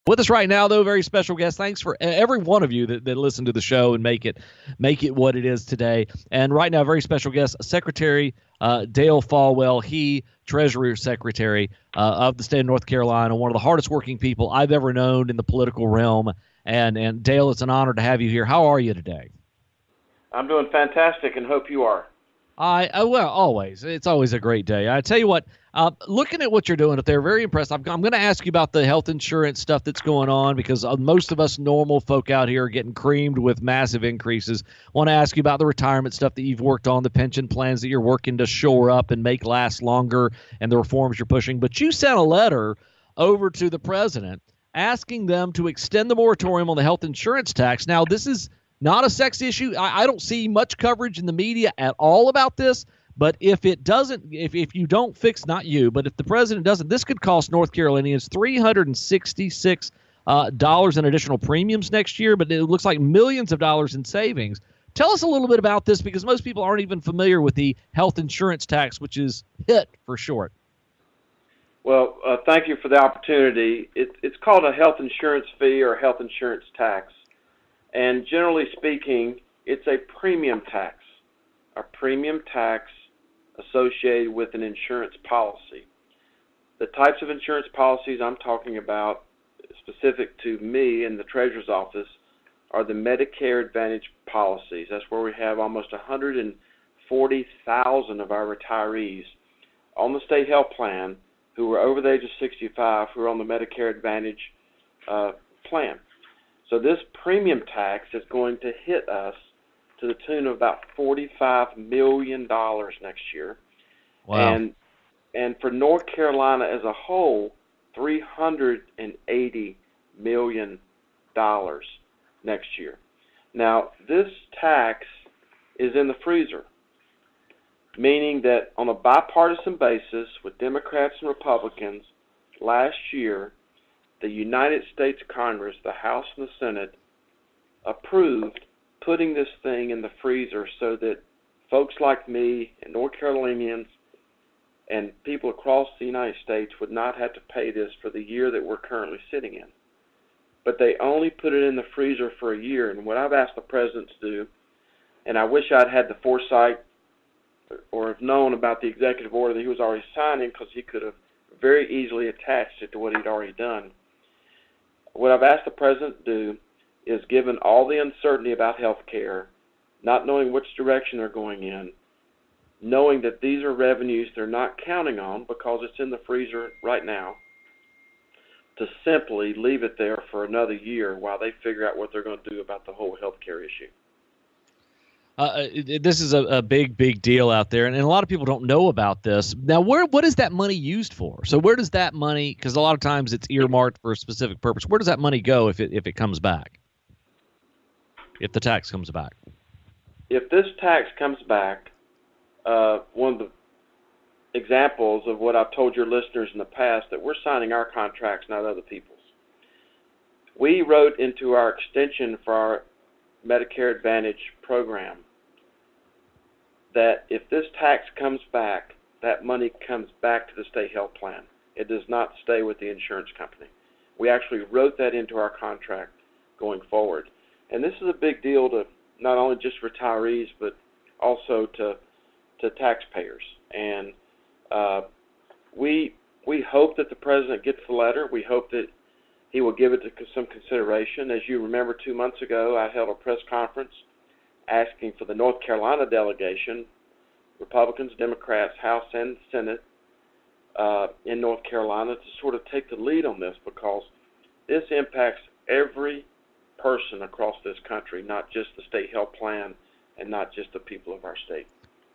With us right now, though, very special guest. Thanks for every one of you that listen to the show and make it what it is today. And right now, very special guest, Secretary Dale Folwell. He, Treasury Secretary of the state of North Carolina, one of the hardest working people I've ever known in the political realm. And Dale, it's an honor to have you here. How are you today? I'm doing fantastic and hope you are. Well, always. It's always a great day. I tell you what, looking at what you're doing up there, very impressed. I'm going to ask you about the health insurance stuff that's going on because most of us normal folk out here are getting creamed with massive increases. Want to ask you about the retirement stuff that you've worked on, the pension plans that you're working to shore up and make last longer, and the reforms you're pushing. But you sent a letter over to the president asking them to extend the moratorium on the health insurance tax. Now, this is not a sex issue. I don't see much coverage in the media at all about this. But if it doesn't, if you don't fix, not you, but if the president doesn't, this could cost North Carolinians $366 in additional premiums next year. But it looks like millions of dollars in savings. Tell us a little bit about this because most people aren't even familiar with the health insurance tax, which is HIT for short. Well, thank you for the opportunity. It's called a health insurance fee or health insurance tax. And generally speaking, it's a premium tax associated with an insurance policy. The types of insurance policies I'm talking about, specific to me in the Treasurer's office, are the Medicare Advantage policies. That's where we have almost 140,000 of our retirees on the state health plan who were over the age of 65 who are on the Medicare Advantage plan. So this premium tax is going to hit us to the tune of about $45 million next year. Wow. And for North Carolina as a whole, $380 million next year. Now, this tax is in the freezer, meaning that on a bipartisan basis with Democrats and Republicans, last year, the United States Congress, the House and the Senate, approved putting this thing in the freezer so that folks like me and North Carolinians and people across the United States would not have to pay this for the year that we're currently sitting in. But they only put it in the freezer for a year. And what I've asked the president to do, and I wish I'd had the foresight or have known about the executive order that he was already signing, because he could have very easily attached it to what he'd already done. What I've asked the president to do is, given all the uncertainty about health care, not knowing which direction they're going in, knowing that these are revenues they're not counting on because it's in the freezer right now, to simply leave it there for another year while they figure out what they're going to do about the whole health care issue. This is a big deal out there, and a lot of people don't know about this. Now, what is that money used for? So where does that money, because a lot of times it's earmarked for a specific purpose, where does that money go if it comes back, if the tax comes back? If this tax comes back, one of the examples of what I've told your listeners in the past, that we're signing our contracts, not other people's. We wrote into our extension for our Medicare Advantage program that if this tax comes back, that money comes back to the state health plan. It does not stay with the insurance company. We actually wrote that into our contract going forward. And this is a big deal to not only just retirees, but also to taxpayers. And we hope that the president gets the letter. We hope that he will give it some consideration. As you remember, 2 months ago, I held a press conference asking for the North Carolina delegation, Republicans, Democrats, House and Senate, in North Carolina, to sort of take the lead on this, because this impacts every person across this country, not just the state health plan and not just the people of our state.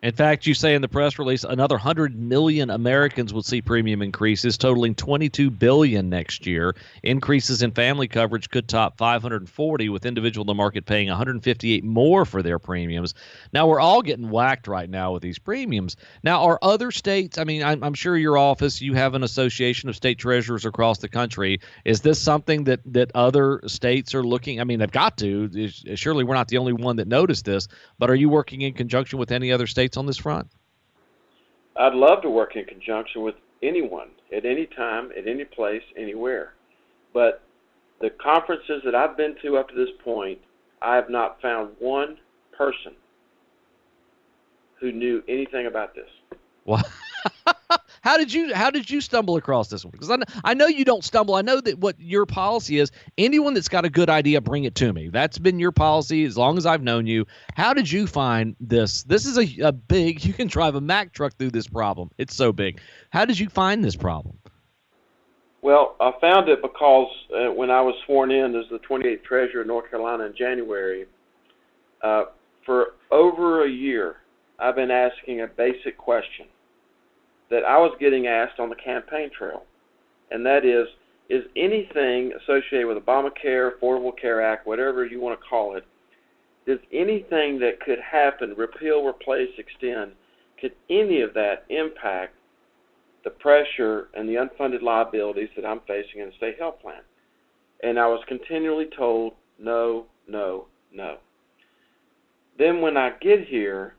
In fact, you say in the press release another 100 million Americans will see premium increases, totaling $22 billion next year. Increases in family coverage could top 540, with individual in the market paying 158 more for their premiums. Now, we're all getting whacked right now with these premiums. Now, are other states, I mean, I'm sure your office, you have an association of state treasurers across the country. Is this something that other states are looking? I mean, they've got to. Surely we're not the only one that noticed this, but are you working in conjunction with any other states on this front? I'd love to work in conjunction with anyone at any time, at any place, anywhere. But the conferences that I've been to up to this point, I have not found one person who knew anything about this. Well, how did you stumble across this one? Because I know you don't stumble. I know that what your policy is. Anyone that's got a good idea, bring it to me. That's been your policy as long as I've known you. How did you find this? This is a big. You can drive a Mack truck through this problem. It's so big. How did you find this problem? Well, I found it because when I was sworn in as the 28th Treasurer of North Carolina in January, for over a year, I've been asking a basic question that I was getting asked on the campaign trail, and that is anything associated with Obamacare, Affordable Care Act, whatever you want to call it, does anything that could happen, repeal, replace, extend, could any of that impact the pressure and the unfunded liabilities that I'm facing in the state health plan? And I was continually told, no, no, no. Then when I get here,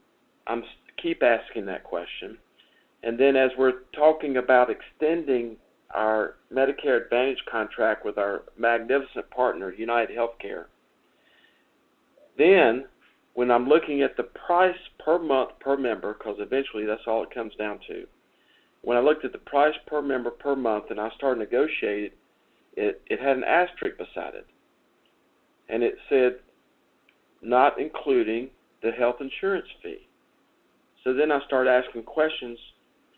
I'm keep asking that question. And then as we're talking about extending our Medicare Advantage contract with our magnificent partner, United Healthcare, then when I'm looking at the price per month per member, because eventually that's all it comes down to, when I looked at the price per member per month and I started negotiating, it had an asterisk beside it. And it said, not including the health insurance fee. So then I started asking questions.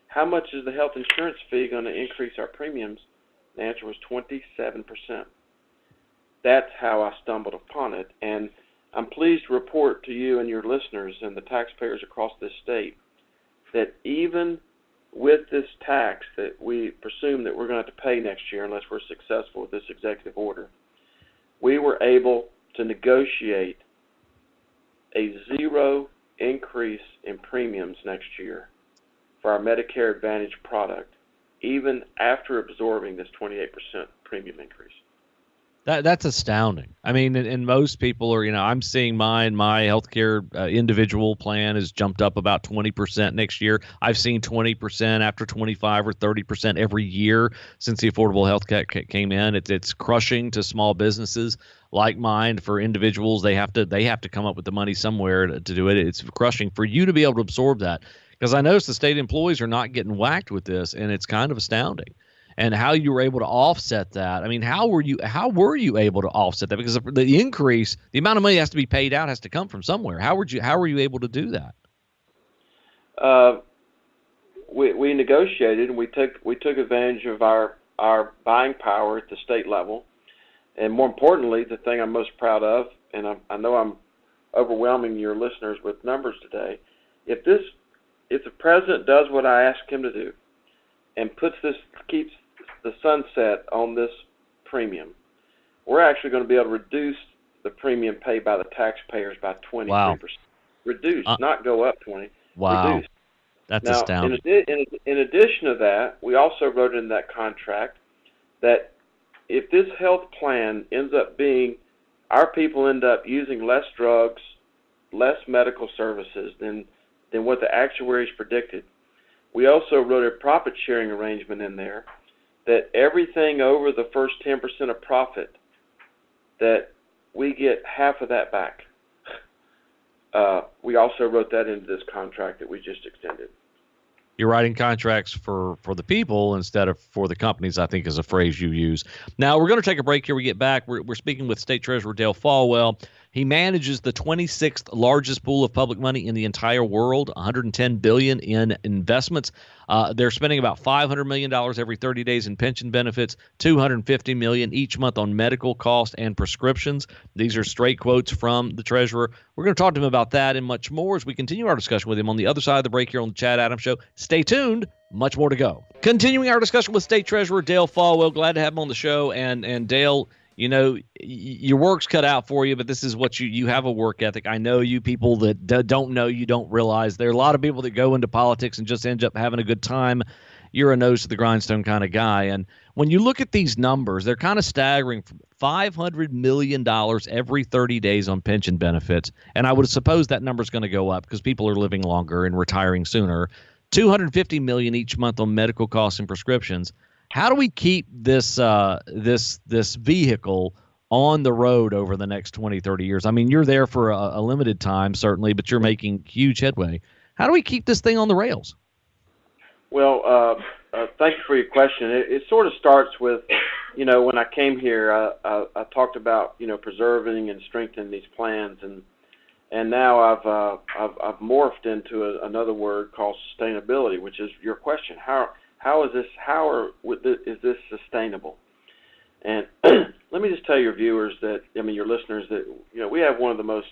How much is the health insurance fee going to increase our premiums? The answer was 27%. That's how I stumbled upon it. And I'm pleased to report to you and your listeners and the taxpayers across this state that even with this tax that we presume that we're going to have to pay next year unless we're successful with this executive order, we were able to negotiate a zero increase in premiums next year for our Medicare Advantage product, even after absorbing this 28% premium increase. That's astounding. I mean, and most people are, I'm seeing my healthcare individual plan has jumped up about 20% next year. I've seen 20% after 25 or 30% every year since the Affordable Health Care came in. It's crushing to small businesses like mine. For individuals, they have to come up with the money somewhere to do it. It's crushing for you to be able to absorb that, because I noticed the state employees are not getting whacked with this, and it's kind of astounding. And how you were able to offset that. I mean, how were you able to offset that? Because the increase, the amount of money has to be paid out, has to come from somewhere. How were you able to do that? We negotiated, and we took advantage of our buying power at the state level. And more importantly, the thing I'm most proud of, and I know I'm overwhelming your listeners with numbers today, if the president does what I ask him to do and keeps the sunset on this premium, we're actually going to be able to reduce the premium paid by the taxpayers by 23%. Wow. Reduce, not go up 20. Wow. Reduce. That's now, astounding. In addition to that, we also wrote in that contract that if this health plan ends up being, our people end up using less drugs, less medical services than what the actuaries predicted, we also wrote a profit sharing arrangement in there that everything over the first 10% of profit, that we get half of that back. We also wrote that into this contract that we just extended. You're writing contracts for the people instead of for the companies, I think is a phrase you use. Now, we're going to take a break here. We get back. We're speaking with State Treasurer Dale Folwell. He manages the 26th largest pool of public money in the entire world, $110 billion in investments. They're spending about $500 million every 30 days in pension benefits, $250 million each month on medical costs and prescriptions. These are straight quotes from the treasurer. We're going to talk to him about that and much more as we continue our discussion with him on the other side of the break here on the Chad Adams Show. Stay tuned. Much more to go. Continuing our discussion with State Treasurer Dale Folwell. Glad to have him on the show. And Dale, your work's cut out for you, but this is what you have a work ethic. I know you people that don't know, you don't realize. There are a lot of people that go into politics and just end up having a good time. You're a nose to the grindstone kind of guy. And when you look at these numbers, they're kind of staggering. $500 million every 30 days on pension benefits. And I would suppose that number is going to go up because people are living longer and retiring sooner. $250 million each month on medical costs and prescriptions. How do we keep this vehicle on the road over the next 20, 30 years? I mean, you're there for a limited time, certainly, but you're making huge headway. How do we keep this thing on the rails? Well, thank you for your question. It sort of starts with, when I came here, I talked about, preserving and strengthening these plans, and now I've morphed into another word called sustainability, which is your question. How is this sustainable? And let me just tell your viewers your listeners that we have one of the most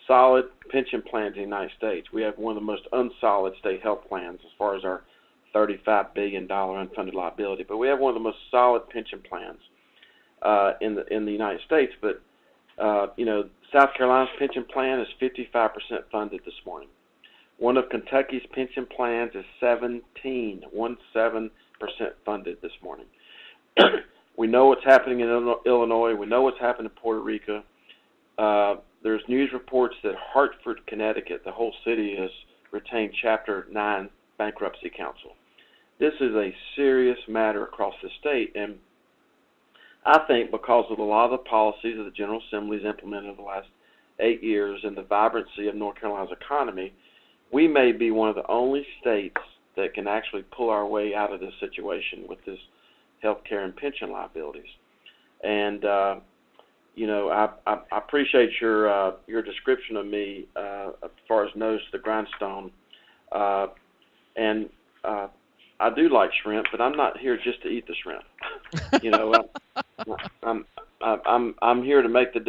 solid pension plans in the United States. We have one of the most unsolid state health plans as far as our $35 billion unfunded liability. But we have one of the most solid pension plans in the United States. But South Carolina's pension plan is 55% funded this morning. One of Kentucky's pension plans is 17% funded this morning. We know what's happening in Illinois. We know what's happening in Puerto Rico. There's news reports that Hartford, Connecticut, the whole city, has retained Chapter 9 bankruptcy counsel. This is a serious matter across the state, and I think because of a lot of the policies that the General Assembly's implemented over the last 8 years and the vibrancy of North Carolina's economy, we may be one of the only states that can actually pull our way out of this situation with this health care and pension liabilities. And I appreciate your description of me as far as nose to the grindstone, and I do like shrimp, but I'm not here just to eat the shrimp. I'm here to make a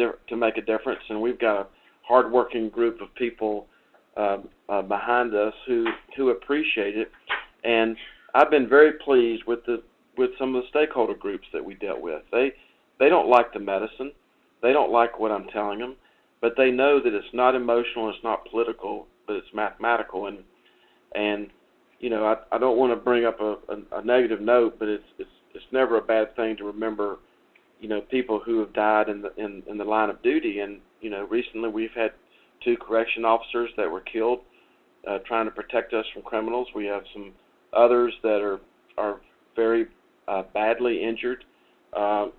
difference, and we've got a hardworking group of people behind us who appreciate it, and I've been very pleased with some of the stakeholder groups that we dealt with. They don't like the medicine, they don't like what I'm telling them, but they know that it's not emotional, it's not political, but it's mathematical, and I don't want to bring up a negative note, but it's never a bad thing to remember, people who have died in the line of duty, and recently we've had 2 correction officers that were killed trying to protect us from criminals. We have some others that are very badly injured, to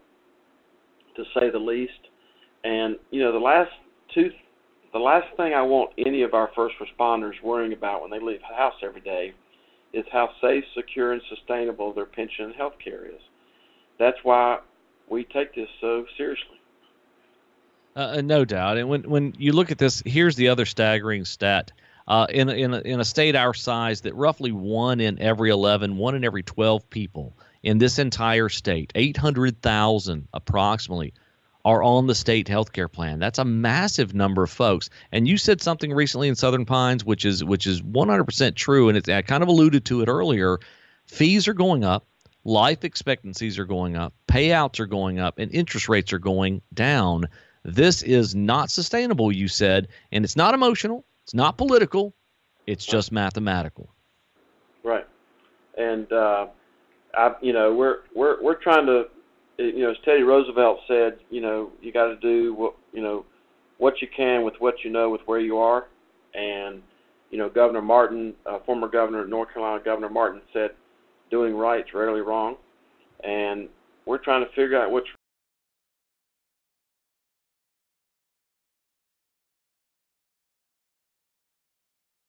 say the least. And the last thing I want any of our first responders worrying about when they leave the house every day is how safe, secure, and sustainable their pension and health care is. That's why we take this so seriously. No doubt. And when you look at this, here's the other staggering stat. In a state our size, that roughly 1 in every 11, 1 in every 12 people in this entire state, 800,000 approximately, are on the state health care plan. That's a massive number of folks. And you said something recently in Southern Pines, which is 100% true, and I kind of alluded to it earlier. Fees are going up, life expectancies are going up, payouts are going up, and interest rates are going down. This is not sustainable, you said, and it's not emotional, it's not political, it's just mathematical. Right. And we're trying to, as Teddy Roosevelt said, you got to do what you can with what you know with where you are. And Governor Martin, former governor of North Carolina, Governor Martin said, "Doing right's rarely wrong." And we're trying to figure out what's